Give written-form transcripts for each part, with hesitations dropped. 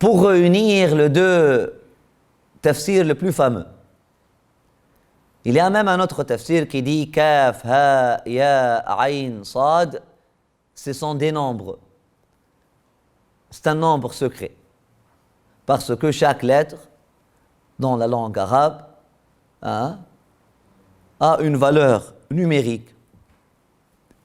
pour réunir les deux tafsirs les plus fameux. Il y a même un autre tafsir qui dit Kaf, Ha, Ya, Ayn, Sad, ce sont des nombres. C'est un nombre secret. Parce que chaque lettre, dans la langue arabe, a une valeur numérique.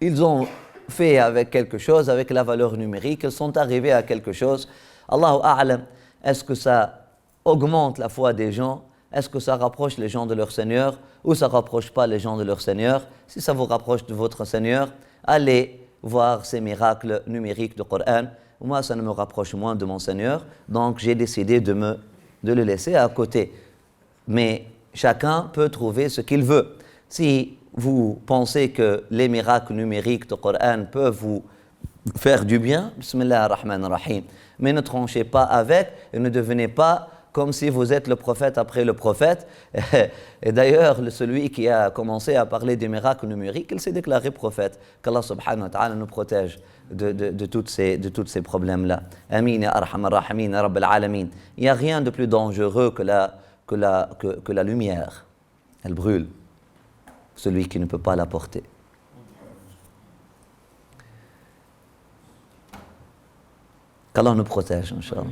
Ils ont fait avec quelque chose, avec la valeur numérique, ils sont arrivés à quelque chose. Allahu A'lam, est-ce que ça augmente la foi des gens? Est-ce que ça rapproche les gens de leur Seigneur ou ça ne rapproche pas les gens de leur Seigneur? Si ça vous rapproche de votre Seigneur, allez voir ces miracles numériques du Coran. Moi, ça ne me rapproche moins de mon Seigneur, donc j'ai décidé de le laisser à côté. Mais chacun peut trouver ce qu'il veut. Si vous pensez que les miracles numériques du Coran peuvent vous faire du bien, Bismillah ar-Rahman ar-Rahim, mais ne tranchez pas avec et ne devenez pas comme si vous êtes le prophète après le prophète. Et d'ailleurs, celui qui a commencé à parler des miracles numériques, il s'est déclaré prophète. Qu'Allah subhanahu wa ta'ala nous protège de tous ces problèmes-là. Amin ya arhamar rahimin ya rabbal alamin. Il n'y a rien de plus dangereux que la lumière. Elle brûle. Celui qui ne peut pas la porter. Qu'Allah nous protège, Inch'Allah.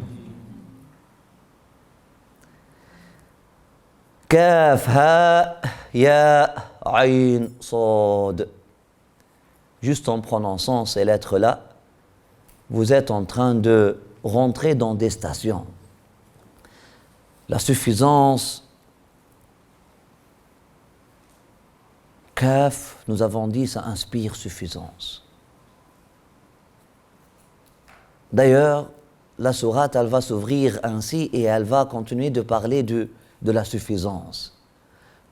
Kaf, Ha, Ya, Ayn, Sad. Juste en prononçant ces lettres-là, vous êtes en train de rentrer dans des stations. La suffisance, Kaf, nous avons dit, ça inspire suffisance. D'ailleurs, la sourate, elle va s'ouvrir ainsi et elle va continuer de parler de la suffisance.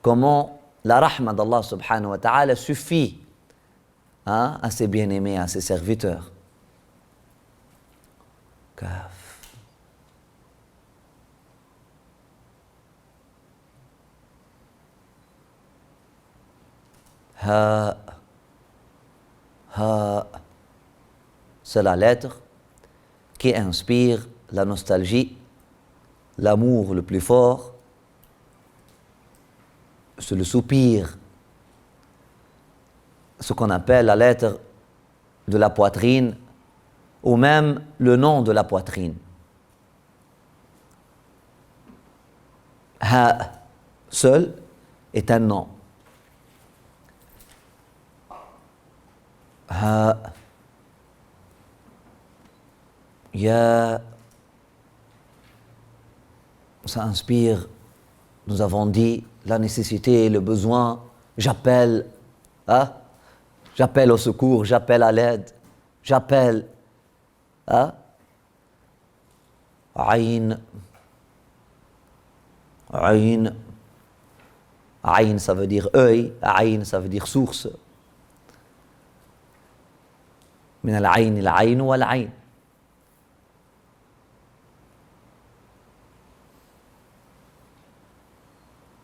Comment la rahma d'Allah subhanahu wa ta'ala suffit à ses bien-aimés, à ses serviteurs. Kaf. Ha. Ha. C'est la lettre qui inspire la nostalgie, l'amour le plus fort, c'est le soupir, ce qu'on appelle la lettre de la poitrine, ou même le nom de la poitrine. Ha, seul, est un nom. Ha, Ya, ça inspire, nous avons dit, la nécessité, le besoin, j'appelle, j'appelle au secours, j'appelle à l'aide, j'appelle, Ayn, Ayn, Ayn ça veut dire œil, Ayn ça veut dire source. Min al-ayn al-ayn wa al-ayn.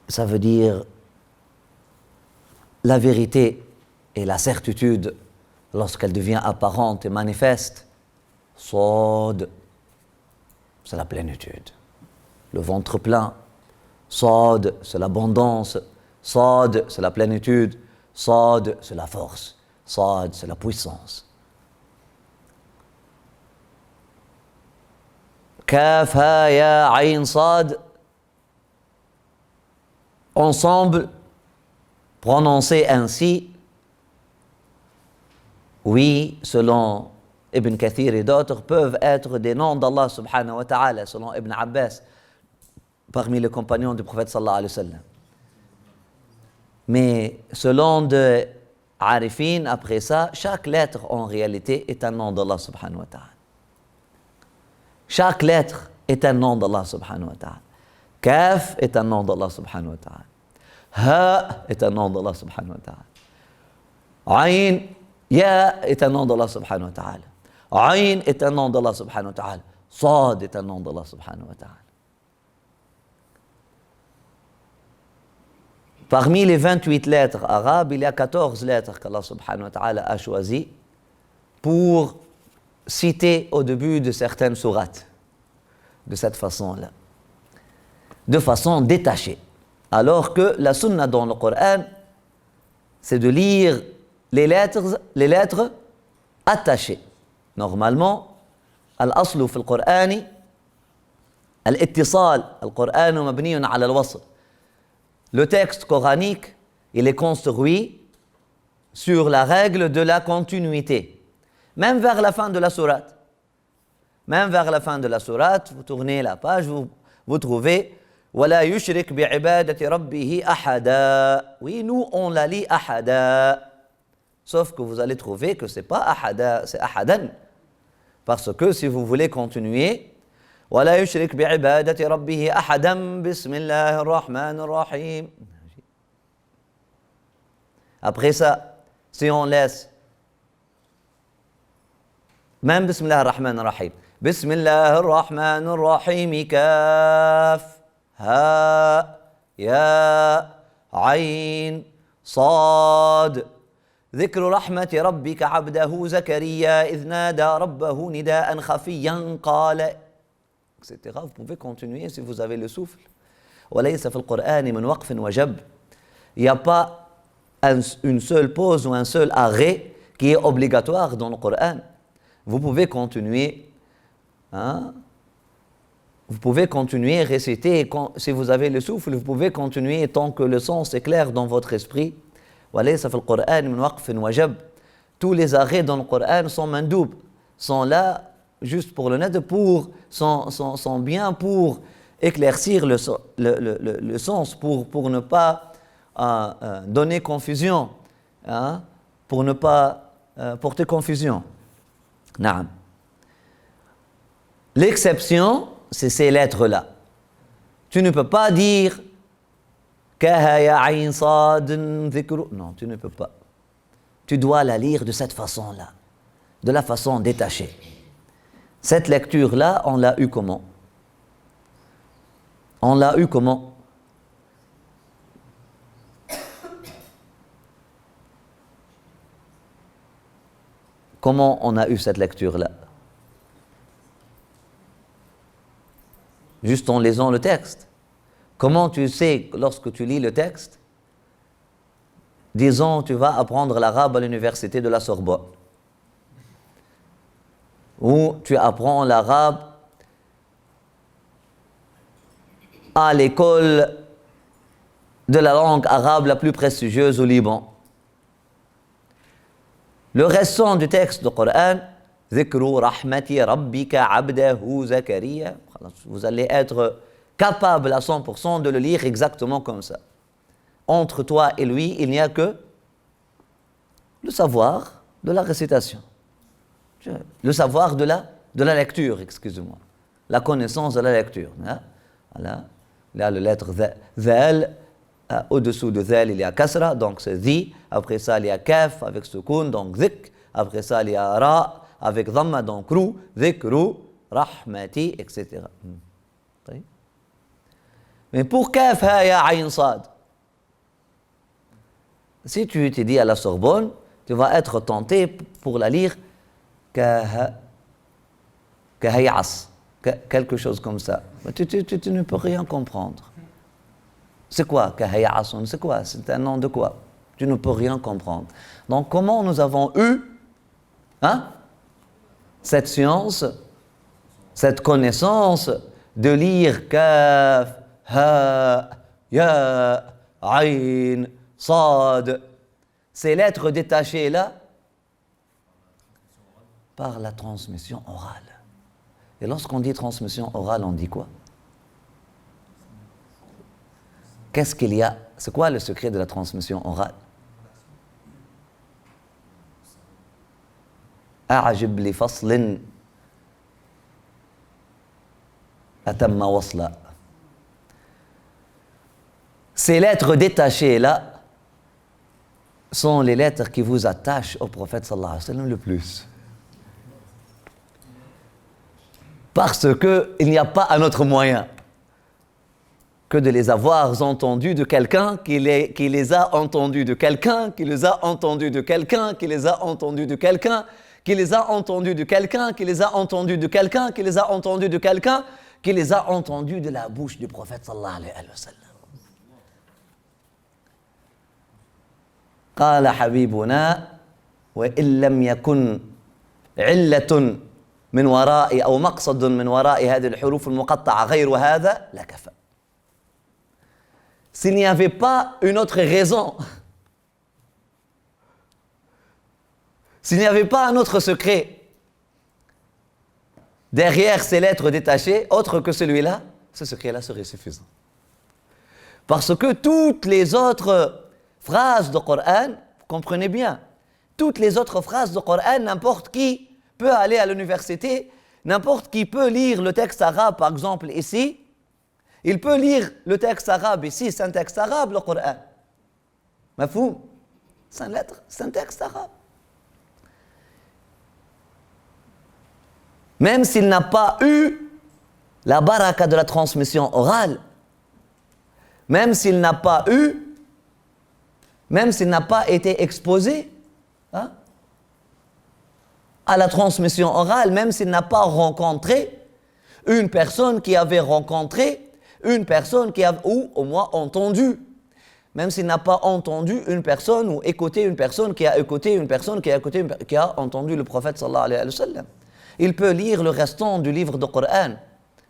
Ça veut dire la vérité et la certitude lorsqu'elle devient apparente et manifeste. Sad, c'est la plénitude, le ventre plein. Sad, c'est l'abondance. Sad, c'est la plénitude. Sad, c'est la force. Sad, c'est la puissance. Kaf, Ha, Ya, Ayn, Sad. Ensemble, prononcés ainsi, oui, selon Ibn Kathir et d'autres, peuvent être des noms d'Allah subhanahu wa ta'ala, selon Ibn Abbas, parmi les compagnons du prophète sallallahu alayhi wa sallam. Mais selon de Arifin, après ça, chaque lettre en réalité est un nom d'Allah subhanahu wa ta'ala. Chaque lettre est un nom d'Allah subhanahu wa ta'ala. Kaf est un nom d'Allah subhanahu wa ta'ala. Ha est un nom d'Allah subhanahu wa ta'ala. Ayn, Ya est un nom d'Allah subhanahu wa ta'ala. Ayn est un nom d'Allah subhanahu wa ta'ala. Sad est un nom d'Allah subhanahu wa ta'ala. Parmi les 28 lettres arabes, il y a 14 lettres qu'Allah subhanahu wa ta'ala a choisies pour citer au début de certaines sourates. de cette façon-là, de façon détachée. Alors que la sunna dans le Coran, c'est de lire les lettres attachées. Normalement, al-aslu fi al-Qur'ani al-ittisal, al-Qur'anu mabniyun ala al-wasl. Le texte coranique, il est construit sur la règle de la continuité. Même vers la fin de la sourate. Même vers la fin de la sourate, vous tournez la page, vous trouvez وَلَا يُشْرِكْ بِعِبَادَةِ رَبِّهِ أَحَدًا. Oui, nous, on la lit ahada. Sauf que vous allez trouver que ce n'est pas ahada, c'est ahadan. Parce que si vous voulez continuer, وَلَا يُشْرِكْ بِعِبَادَةِ رَبِّهِ أَحَدًا بِسْمِ اللَّهِ الرَّحْمَنِ الرَّحِيمِ. Après ça, si on laisse, même Bismillah ar-Rahman ar-Rahim. Bismillah ar-Rahman ar-Rahim, kaf, ha, ya, ayn, sad. ذكر رحمة ربك عبده زكريا إذ نادى ربه نداء خفيا قال etc. Vous pouvez continuer si vous avez le souffle. وليس في القرآن من وقف وجب. Il n'y a pas une seule pause ou un seul arrêt qui est obligatoire dans le Coran. Vous pouvez continuer, hein? Vous pouvez continuer, réciter, si vous avez le souffle, vous pouvez continuer tant que le sens est clair dans votre esprit. وَلَيْسَ فِي الْقُرْآنِ مِنْ وَقْفٍ وَجَبٍ. Tous les arrêts dans le Coran sont mandoub, sont là juste pour le net, sont bien pour éclaircir le sens, pour ne pas donner confusion, hein, pour ne pas porter confusion. Naam. L'exception, c'est ces lettres-là. Tu ne peux pas dire Kaha ya ayn sad dhikru. Non, tu ne peux pas. Tu dois la lire de cette façon-là, de la façon détachée. Cette lecture-là, on l'a eu comment? On l'a eu comment? Comment on a eu cette lecture-là? Juste en lisant le texte. Comment tu sais, lorsque tu lis le texte, disons, tu vas apprendre l'arabe à l'université de la Sorbonne, ou tu apprends l'arabe à l'école de la langue arabe la plus prestigieuse au Liban. Le restant du texte du Coran, ذِكْرُ رَحْمَةِ رَبِّكَ عَبْدَهُ زَكَرِيَّا, vous allez être capable à 100% de le lire exactement comme ça. Entre toi et lui, il n'y a que le savoir de la récitation, le savoir de la lecture, excusez-moi, la connaissance de la lecture. Voilà. Là, la lettre zal, au-dessous de zal, il y a kasra, donc c'est zi. Après ça, il y a kaf avec sukoun, donc zik. Après ça, il y a ra avec dhamma, donc ru, zikru, rahmati, etc. Mais pour kaf, ha, ya, ayn, sad, si tu étudies à la Sorbonne, tu vas être tenté pour la lire kahayas, quelque chose comme ça. Mais tu ne peux rien comprendre. C'est quoi kahayas? C'est quoi? C'est un nom de quoi? Tu ne peux rien comprendre. Donc comment nous avons eu cette science, cette connaissance de lire kaf, ha, ya, ayn, sad, ces lettres détachées là, par la transmission orale. Et lorsqu'on dit transmission orale, on dit quoi? Qu'est-ce qu'il y a? C'est quoi le secret de la transmission orale? أعجب لفصل أتم وصلا. Ces lettres détachées là sont les lettres qui vous attachent au prophète sallallahu alayhi wa sallam le plus. Parce qu'il n'y a pas un autre moyen que de les avoir entendus de quelqu'un qui les a entendus de quelqu'un, qui les a entendus de quelqu'un, qui les a entendus de quelqu'un, qui les a entendus de quelqu'un, qui les a entendus de quelqu'un, qui les a entendus de quelqu'un, qui les a entendus de la bouche du prophète sallallahu alayhi wa sallam. قال حبيبنا وإن لم يكن علة من وراء أو مقصد من وراء هذه الحروف المقطعة غير هذا لكفى. S'il n'y avait pas une autre raison, s'il n'y avait pas un autre secret derrière ces lettres détachées, autre que celui-là, ce secret-là serait suffisant. Parce que toutes les autres phrases du Coran, vous comprenez bien, toutes les autres phrases du Coran, n'importe qui peut aller à l'université, n'importe qui peut lire le texte arabe, par exemple ici, il peut lire le texte arabe ici, c'est un texte arabe, le Coran. Mafhoum? C'est une lettre, c'est un texte arabe. Même s'il n'a pas eu la baraka de la transmission orale, même s'il n'a pas eu, même s'il n'a pas été exposé hein, à la transmission orale, même s'il n'a pas rencontré une personne qui avait rencontré une personne qui a, ou au moins entendu, même s'il n'a pas entendu une personne ou écouté une personne qui a écouté une personne qui a écouté qui a entendu le prophète sallallahu alayhi wa sallam. Il peut lire le restant du livre du Coran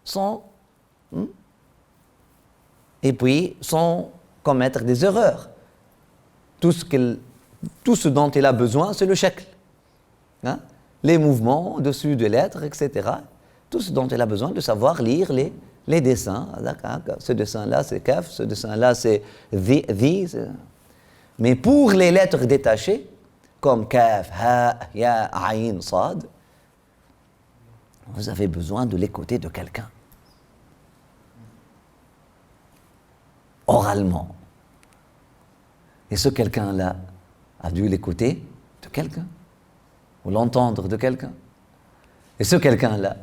sans et puis sans commettre des erreurs. Tout ce dont il a besoin, c'est le shakl. Hein? Les mouvements dessus des lettres, etc. Tout ce dont il a besoin de savoir lire les dessins. Ce dessin-là, c'est kaf, ce dessin-là, c'est dhi. Mais pour les lettres détachées, comme kaf, ha, ya, ayn, sad, vous avez besoin de l'écouter de quelqu'un. Oralement. Et ce quelqu'un-là a dû l'écouter de quelqu'un, ou l'entendre de quelqu'un. Et ce quelqu'un-là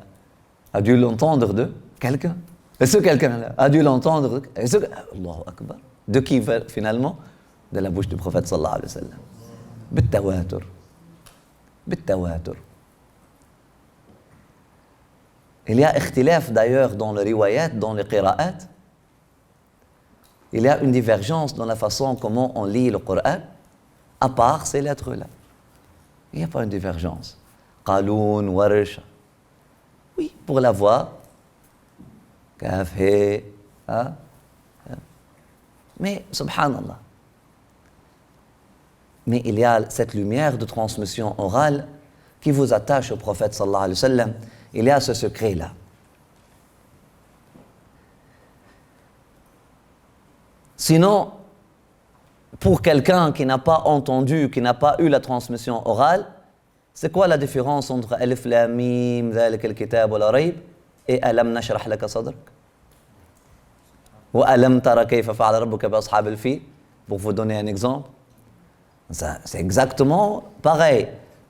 a dû l'entendre de quelqu'un. Et ce quelqu'un-là a dû l'entendre de... Allahu Akbar. De qui finalement? De la bouche du prophète sallallahu alayhi wa sallam. Bittawatur. Bittawatur. Il y a ikhtilaf d'ailleurs dans les riwayat, dans les qira'at. Il y a une divergence dans la façon comment on lit le Coran, à part ces lettres-là. Il n'y a pas une divergence. Qaloun, Warsh. Oui, pour la voix. Kaf, he, ha. Mais, subhanallah. Mais il y a cette lumière de transmission orale qui vous attache au prophète sallallahu alayhi wa sallam. Il y a ce secret-là. Sinon, pour quelqu'un qui n'a pas entendu, qui n'a pas eu la transmission orale, c'est quoi la différence entre Alif Lam Mim, ذلك الكتاب ولا ريب et Alam nashrah laka sadrak ou Alam tara kayfa fa'ala rabbuka bi ashab al-fil, pour vous donner un exemple. Ça, c'est exactement pareil.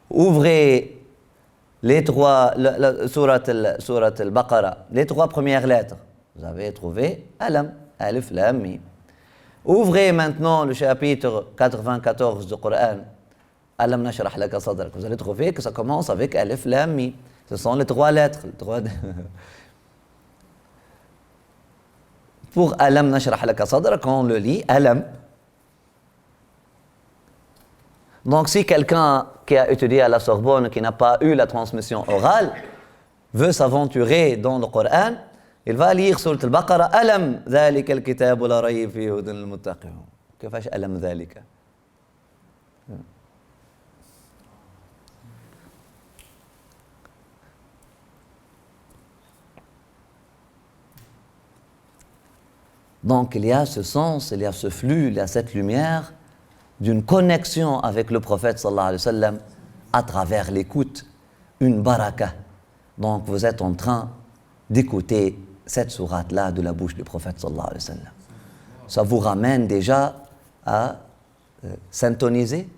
Ouvrez les trois, surat al-Baqarah, les trois premières lettres. Vous avez trouvé Alam, Alif Lam Mim. Ouvrez maintenant le chapitre 94 du Coran, Alam nashrah laka sadrak. Vous allez trouver que ça commence avec Alif Lam Mim. Ce sont les trois lettres. Pour Alam nashrah laka sadrak, on le lit Alam. Donc si quelqu'un qui a étudié à la Sorbonne, qui n'a pas eu la transmission orale, veut s'aventurer dans le Coran, il va lire Surat al-Baqarah, Alam ذلك الكتاب لا ريب فيه هدى للمتقين. كيفاش ألم ذلك؟ Donc il y a ce sens, il y a ce flux, il y a cette lumière d'une connexion avec le prophète sallallahu alayhi wa sallam à travers l'écoute, une baraka. Donc vous êtes en train d'écouter cette sourate-là de la bouche du prophète sallallahu alayhi wa sallam. Ça vous ramène déjà à syntoniser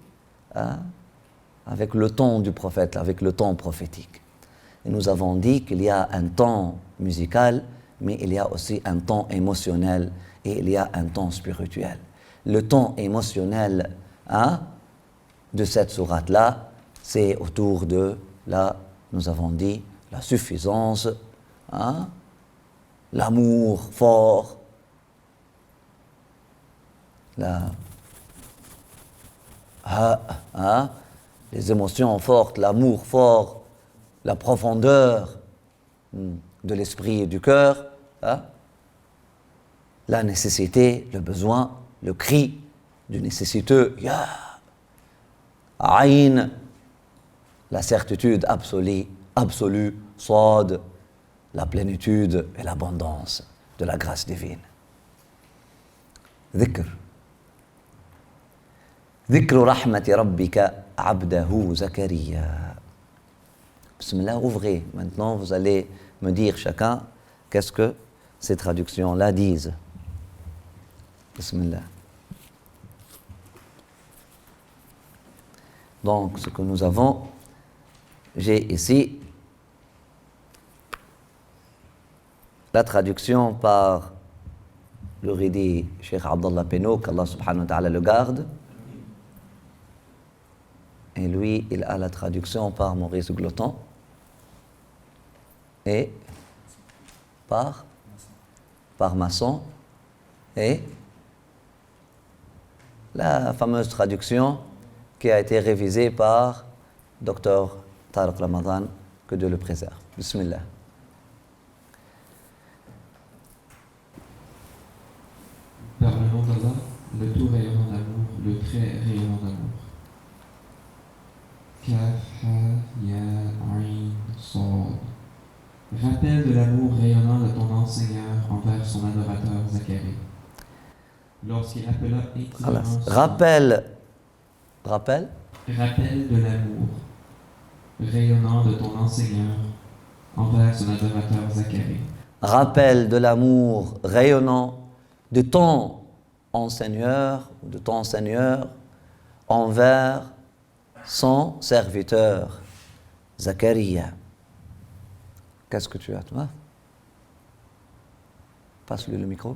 avec le ton du prophète, avec le ton prophétique. Et nous avons dit qu'il y a un ton musical, mais il y a aussi un ton émotionnel et il y a un ton spirituel. Le ton émotionnel de cette sourate-là, c'est autour de, là, nous avons dit, la suffisance l'amour fort, les émotions fortes, l'amour fort, la profondeur de l'esprit et du cœur, la nécessité, le besoin, le cri du nécessiteux, ya, aïn, la certitude absolue, sad, la plénitude et l'abondance de la grâce divine. ذكر رحمة ربك عبده زكريا. Bismillah, ouvrez. Maintenant, vous allez me dire chacun qu'est-ce que ces traductions-là disent. Bismillah. Donc, ce que nous avons, j'ai ici la traduction par le Ridi Cheikh Abdallah Penno, qu'Allah subhanahu wa ta'ala le garde. Et lui, il a la traduction par Maurice Glotton. Et par Masson. Et la fameuse traduction qui a été révisée par Dr Tariq Ramadan, que Dieu le préserve. Bismillah. Par le nom d'Allah, le tout rayonnant d'amour, le très rayonnant d'amour. Kaf, Ha, Ya, Ain, Sad. Rappel de l'amour rayonnant de ton enseigneur envers son adorateur Zacharie. Lorsqu'il appela intimement Rappel de l'amour rayonnant de ton enseigneur envers son adorateur Zacharie. Rappel de l'amour rayonnant de ton enseigneur envers son serviteur Zacharia. Qu'est-ce que tu as, toi? Passe-lui le micro.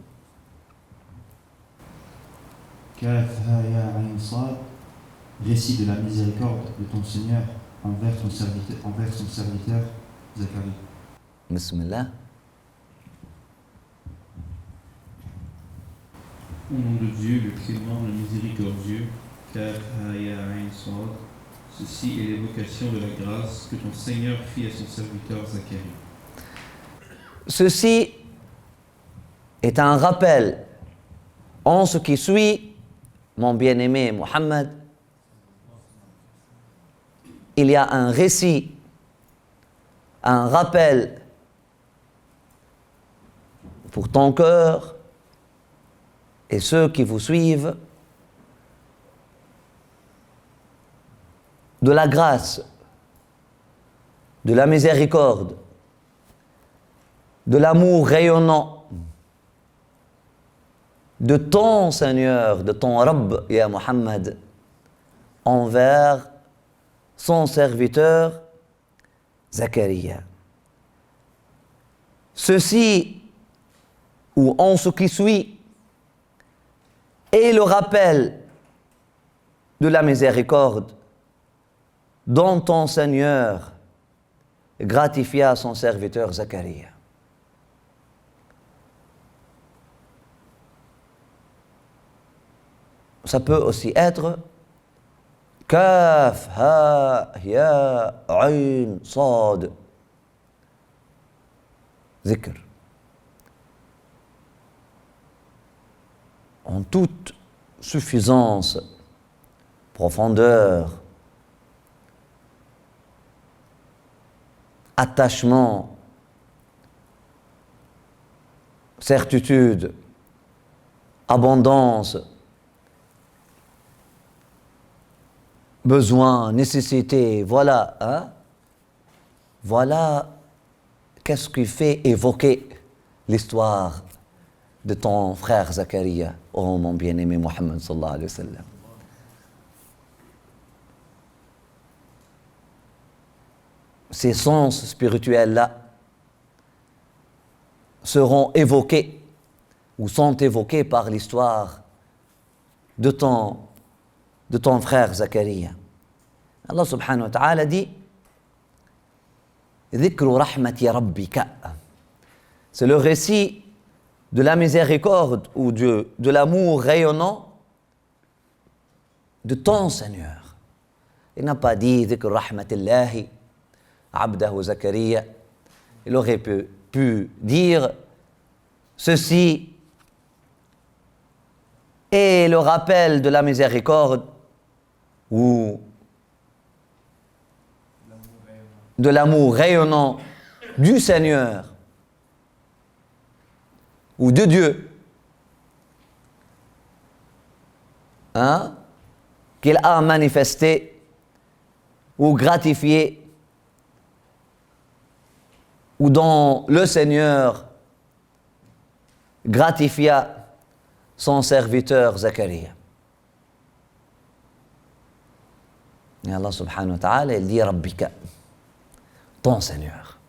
Kaf, Ha, Ya, Ain, Sad, récit de la miséricorde de ton Seigneur envers son serviteur Zacharie. Bismillah. Au nom de Dieu, le clément, le miséricordieux, Kaf, Ha, Ya, Ain, Sad, ceci est l'évocation de la grâce que ton Seigneur fit à son serviteur Zacharie. Ceci est un rappel en ce qui suit, mon bien-aimé Mohammed. Il y a un récit, un rappel pour ton cœur et ceux qui vous suivent de la grâce, de la miséricorde, de l'amour rayonnant de ton Seigneur, de ton Rabb, ya Muhammad, envers son serviteur Zacharia. Ceci, ou en ce qui suit, est le rappel de la miséricorde dont ton Seigneur gratifia son serviteur Zacharia. Ça peut aussi être Kaf, Ha, Ya, Ain, Sad. Zikr. En toute suffisance, profondeur, attachement, certitude, abondance, besoin, nécessité, voilà, hein? Voilà qu'est-ce qui fait évoquer l'histoire de ton frère Zacharia, oh mon bien-aimé Mohammed sallallahu alayhi wa sallam. Ces sens spirituels-là seront évoqués ou sont évoqués par l'histoire de ton frère Zacharia. Allah subhanahu wa ta'ala dit ذكر رحمة ربك. C'est le récit de la miséricorde ou de l'amour rayonnant de ton Seigneur. Il n'a pas dit dhikr rahmatillahi abdahu Zakaria. Il aurait pu dire ceci et le rappel de la miséricorde ou de l'amour rayonnant du Seigneur ou de Dieu, hein, qu'il a manifesté ou gratifié, ou dont le Seigneur gratifia son serviteur Zacharia. Et Allah subhanahu wa ta'ala, il dit Rabbika, ton Seigneur.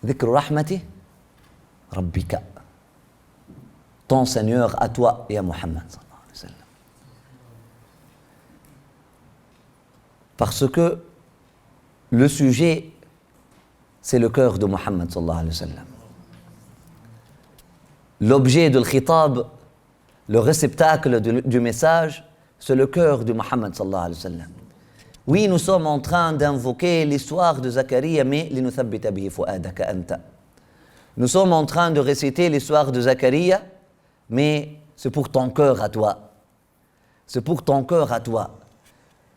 Dhikr rahmati, Rabbika. Ton Seigneur à toi, ya Muhammad sallallahu alayhi wa sallam. Parce que le sujet, c'est le cœur de Muhammad sallallahu alayhi wa sallam. L'objet de l'khitab, le réceptacle du message, c'est le cœur de Muhammad sallallahu alayhi wa sallam. Oui, nous sommes en train d'invoquer l'histoire de Zacharia, mais linuthabbita bihi fu'adaka anta. Nous sommes en train de réciter l'histoire de Zacharia, mais c'est pour ton cœur à toi. C'est pour ton cœur à toi.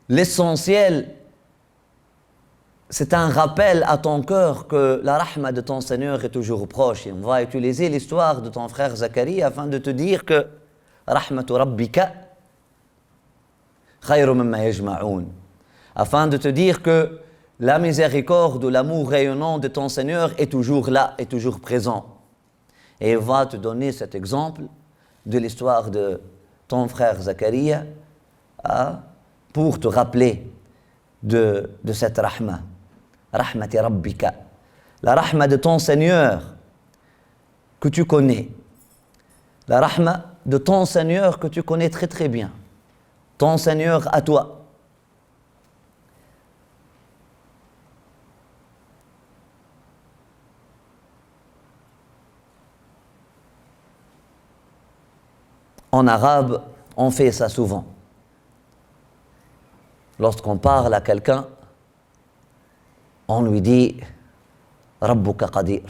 L'essentiel, c'est un rappel à ton cœur que la rahma de ton Seigneur est toujours proche. Et on va utiliser l'histoire de ton frère Zacharia afin de te dire que rahmatu rabbika khayru mimma yajma'un. Afin de te dire que la miséricorde ou l'amour rayonnant de ton Seigneur est toujours là, est toujours présent. Et il va te donner cet exemple de l'histoire de ton frère Zacharia pour te rappeler de cette rahma. Rahmati rabbika. La rahma de ton Seigneur que tu connais. La rahma de ton Seigneur que tu connais très très bien. Ton Seigneur à toi. En arabe, on fait ça souvent. Lorsqu'on parle à quelqu'un, on lui dit Rabbuka Qadir.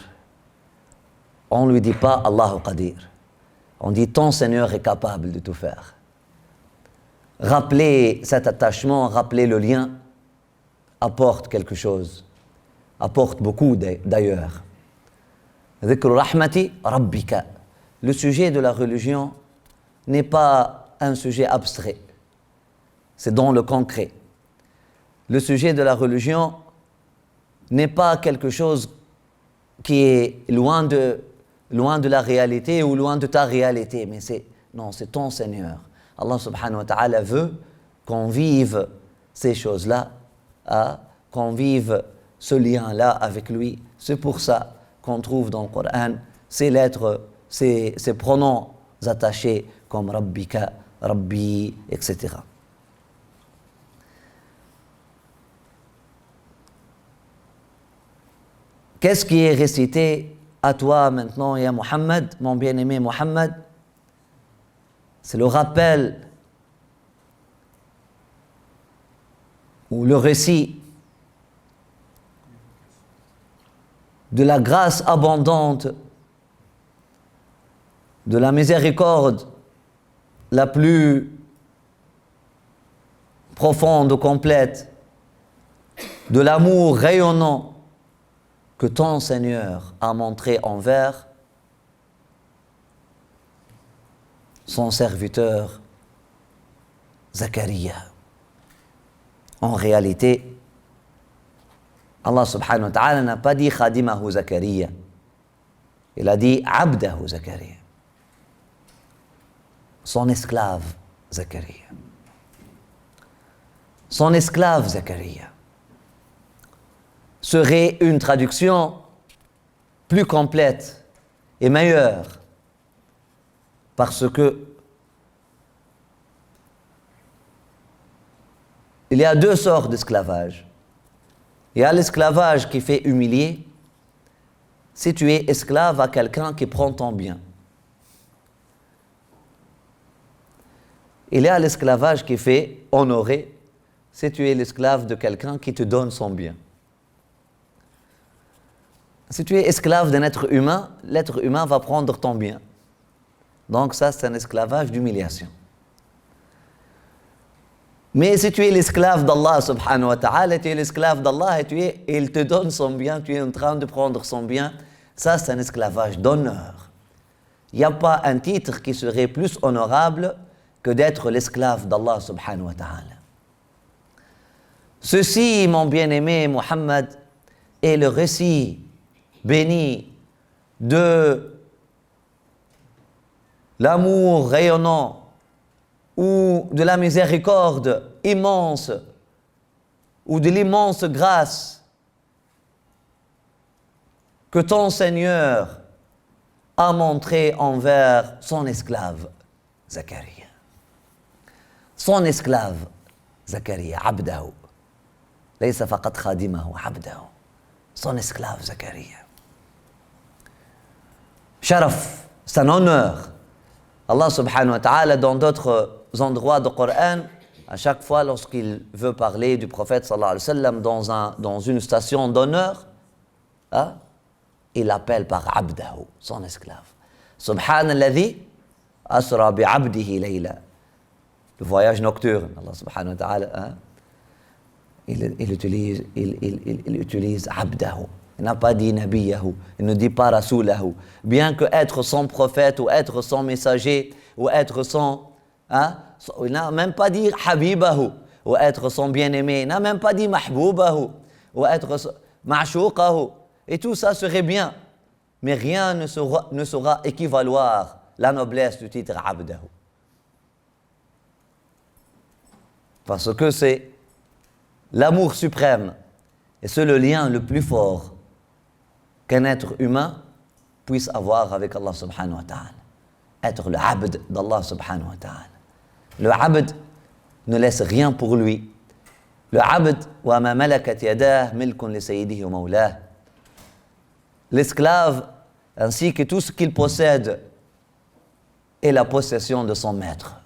On ne lui dit pas Allahu Qadir. On dit ton Seigneur est capable de tout faire. Rappeler cet attachement, rappeler le lien, apporte quelque chose. Apporte beaucoup d'ailleurs. Dhikru rahmati rabbika. Le sujet de la religion n'est pas un sujet abstrait. C'est dans le concret. Le sujet de la religion n'est pas quelque chose qui est loin de la réalité ou loin de ta réalité, mais c'est ton Seigneur. Allah subhanahu wa ta'ala veut qu'on vive ces choses-là, qu'on vive ce lien-là avec lui. C'est pour ça qu'on trouve dans le Coran ces lettres, ces pronoms attachés comme Rabbika, Rabbi, etc. Qu'est-ce qui est récité à toi maintenant, ya Muhammad, mon bien-aimé Muhammad? C'est le rappel ou le récit de la grâce abondante, de la miséricorde la plus profonde, complète, de l'amour rayonnant que ton Seigneur a montré envers son serviteur Zacharia. En réalité, Allah subhanahu wa ta'ala n'a pas dit khadimahu Zacharia. Il a dit abdahu Zacharia. Son esclave Zacharia. Son esclave Zacharia serait une traduction plus complète et meilleure parce que il y a deux sortes d'esclavage. Il y a l'esclavage qui fait humilier, si tu es esclave à quelqu'un qui prend ton bien. Il y a l'esclavage qui fait honorer si tu es l'esclave de quelqu'un qui te donne son bien. Si tu es esclave d'un être humain, l'être humain va prendre ton bien. Donc ça, c'est un esclavage d'humiliation. Mais si tu es l'esclave d'Allah subhanahu wa ta'ala, tu es l'esclave d'Allah et il te donne son bien, tu es en train de prendre son bien, ça c'est un esclavage d'honneur. Il n'y a pas un titre qui serait plus honorable que d'être l'esclave d'Allah subhanahu wa ta'ala. Ceci, mon bien-aimé Muhammad, est le récit béni de l'amour rayonnant ou de la miséricorde immense ou de l'immense grâce que ton Seigneur a montré envers son esclave Zacharia. Son esclave Zacharia, abdahu. ليس فقط خادمه عبده. Son esclave Zacharia. Sharaf, c'est un honneur. Allah subhanahu wa ta'ala, dans d'autres endroits du Coran, à chaque fois lorsqu'il veut parler du prophète sallallahu alayhi wa sallam dans une station d'honneur, il l'appelle par abdahu, son esclave. Subhanalladhi asra bi'abdihi layla. Le voyage nocturne, Allah subhanahu wa ta'ala, il utilise abdahu. Il n'a pas dit nabiyahu, il ne dit pas rasulahu. Bien que être son prophète ou être son messager ou être son... il n'a même pas dit habibahu ou être son bien-aimé. Il n'a même pas dit mahboubahu ou être ma'shouqahu. Et tout ça serait bien. Mais rien ne saura équivaloir la noblesse du titre abdahu. Parce que c'est l'amour suprême et c'est le lien le plus fort qu'un être humain puisse avoir avec Allah subhanahu wa ta'ala. Être le abd d'Allah subhanahu wa ta'ala. Le abd ne laisse rien pour lui. Le abd wa ma malakat yadah milkun li sayyidihi wa mawlah. L'esclave ainsi que tout ce qu'il possède est la possession de son maître.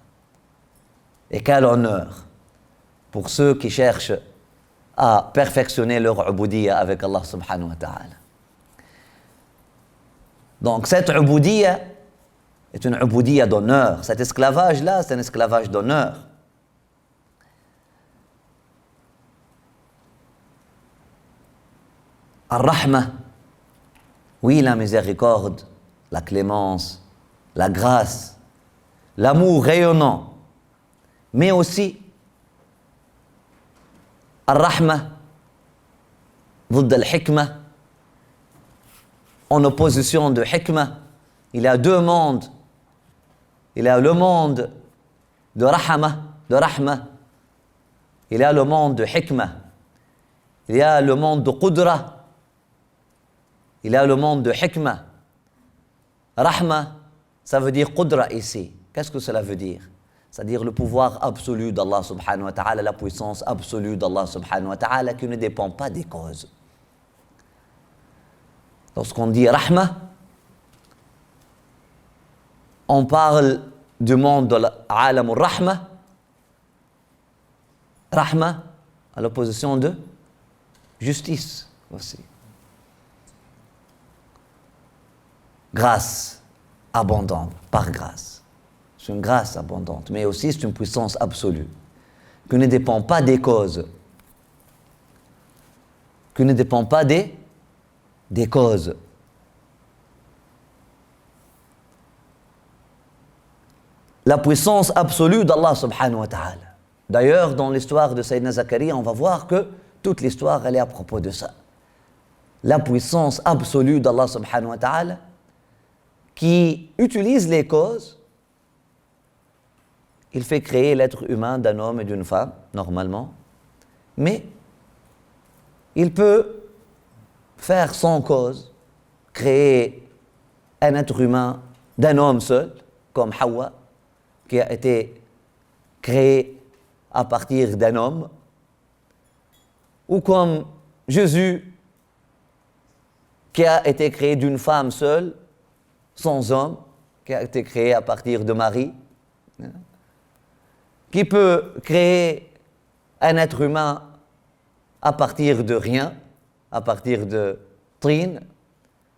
Et quel honneur pour ceux qui cherchent à perfectionner leur ubudiyya avec Allah subhanahu wa ta'ala. Donc cette ubudiyya est une ubudiyya d'honneur. Cet esclavage-là, c'est un esclavage d'honneur. Ar-Rahma, oui, la miséricorde, la clémence, la grâce, l'amour rayonnant, mais aussi Ar-Rahma, ضد al-Hikmah, en opposition de Hikmah. Il y a deux mondes. Il y a le monde de Rahma. Il y a le monde de Hikmah. Il y a le monde de Qudra. Il y a le monde de Hikmah. Rahma, ça veut dire Qudra ici. Qu'est-ce que cela veut dire? C'est-à-dire le pouvoir absolu d'Allah subhanahu wa ta'ala, la puissance absolue d'Allah subhanahu wa ta'ala qui ne dépend pas des causes. Lorsqu'on dit Rahma, on parle du monde de l'Alam al-Rahma. Rahma, à l'opposition de justice aussi. Grâce abondante, par grâce. C'est une grâce abondante, mais aussi c'est une puissance absolue, qui ne dépend pas des causes, qui ne dépend pas des causes. La puissance absolue d'Allah subhanahu wa ta'ala. D'ailleurs, dans l'histoire de Sayyidina Zacharia, on va voir que toute l'histoire, elle est à propos de ça. La puissance absolue d'Allah subhanahu wa ta'ala, qui utilise les causes. Il fait créer l'être humain d'un homme et d'une femme, normalement, mais il peut faire sans cause, créer un être humain d'un homme seul, comme Hawa, qui a été créé à partir d'un homme, ou comme Jésus, qui a été créé d'une femme seule, sans homme, qui a été créé à partir de Marie, qui peut créer un être humain à partir de rien, à partir de tin,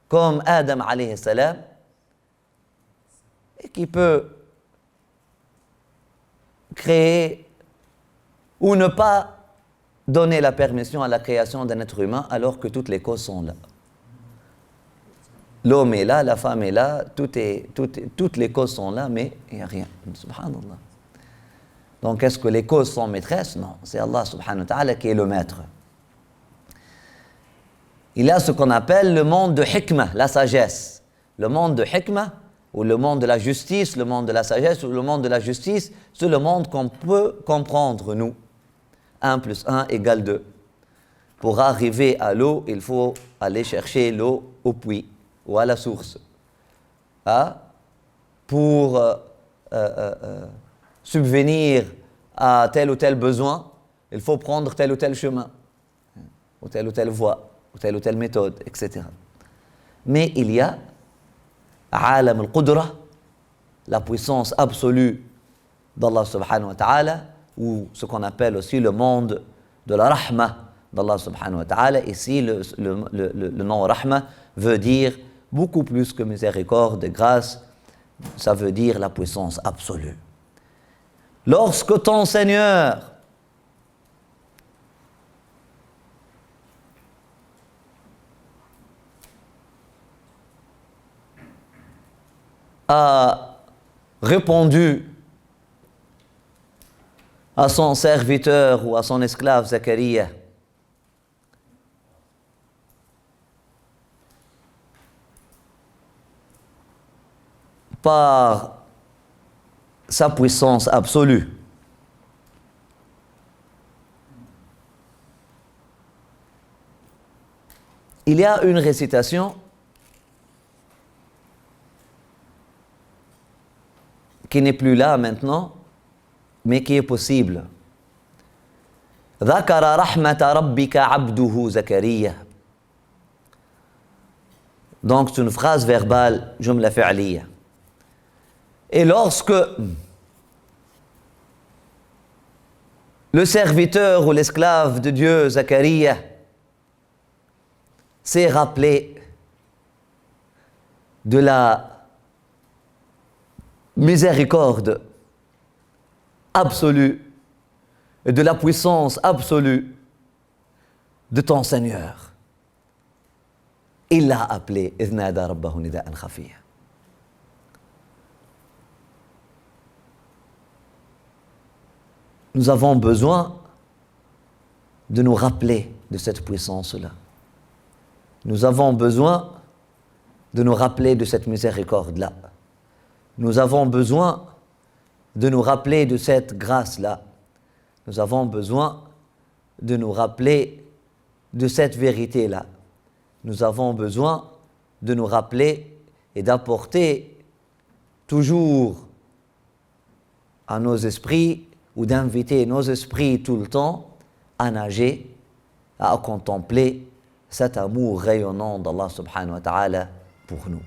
comme Adam alayhi salam, et qui peut créer ou ne pas donner la permission à la création d'un être humain alors que toutes les causes sont là. L'homme est là, la femme est là, toutes les causes sont là, mais il n'y a rien. Subhanallah. Donc est-ce que les causes sont maîtresses? Non, c'est Allah subhanahu wa ta'ala qui est le maître. Il y a ce qu'on appelle le monde de hikmah, la sagesse. Le monde de hikmah, ou le monde de la justice, le monde de la sagesse, ou le monde de la justice, c'est le monde qu'on peut comprendre, nous. 1 + 1 = 2. Pour arriver à l'eau, il faut aller chercher l'eau au puits ou à la source. Pour subvenir à tel ou tel besoin, il faut prendre tel ou tel chemin, ou telle voie, ou telle méthode, etc. Mais il y a Alam al-Qudra, la puissance absolue d'Allah subhanahu wa ta'ala, ou ce qu'on appelle aussi le monde de la rahma d'Allah subhanahu wa ta'ala. Ici, le nom rahma veut dire beaucoup plus que miséricorde, grâce, ça veut dire la puissance absolue. Lorsque ton Seigneur a répondu à son serviteur ou à son esclave Zacharia, par sa puissance absolue. Il y a une récitation qui n'est plus là maintenant, mais qui est possible. ذكر رحمة ربك عبده زكريا. Donc c'est une phrase verbale, jumla fi'liya. Et lorsque le serviteur ou l'esclave de Dieu, Zacharia, s'est rappelé de la miséricorde absolue et de la puissance absolue de ton Seigneur, il l'a appelé إذ نادى ربه نداء خفيا. Nous avons besoin de nous rappeler de cette puissance-là. Nous avons besoin de nous rappeler de cette miséricorde-là. Nous avons besoin de nous rappeler de cette grâce-là. Nous avons besoin de nous rappeler de cette vérité-là. Nous avons besoin de nous rappeler et d'apporter toujours à nos esprits ou d'inviter nos esprits tout le temps à nager, à contempler cet amour rayonnant d'Allah subhanahu wa ta'ala pour nous.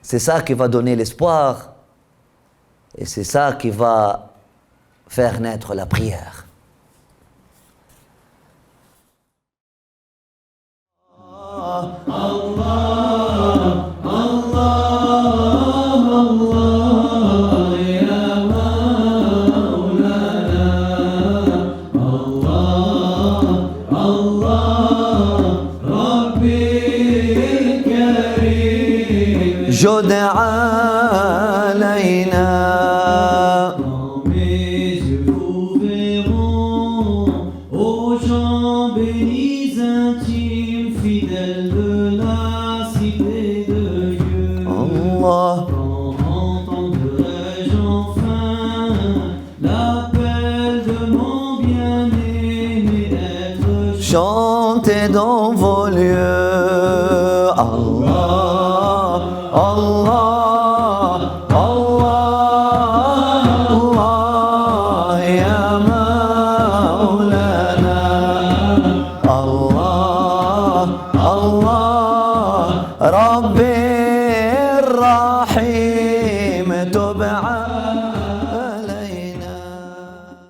C'est ça qui va donner l'espoir et c'est ça qui va faire naître la prière. جد علينا. Quand mes yeux vous verront, aux gens bénis intimes, fidèles de la cité de Dieu. Allah. Quand entendrai-je enfin l'appel de mon bien-aimé être Chantez dans vos lieux. Allah, Allah.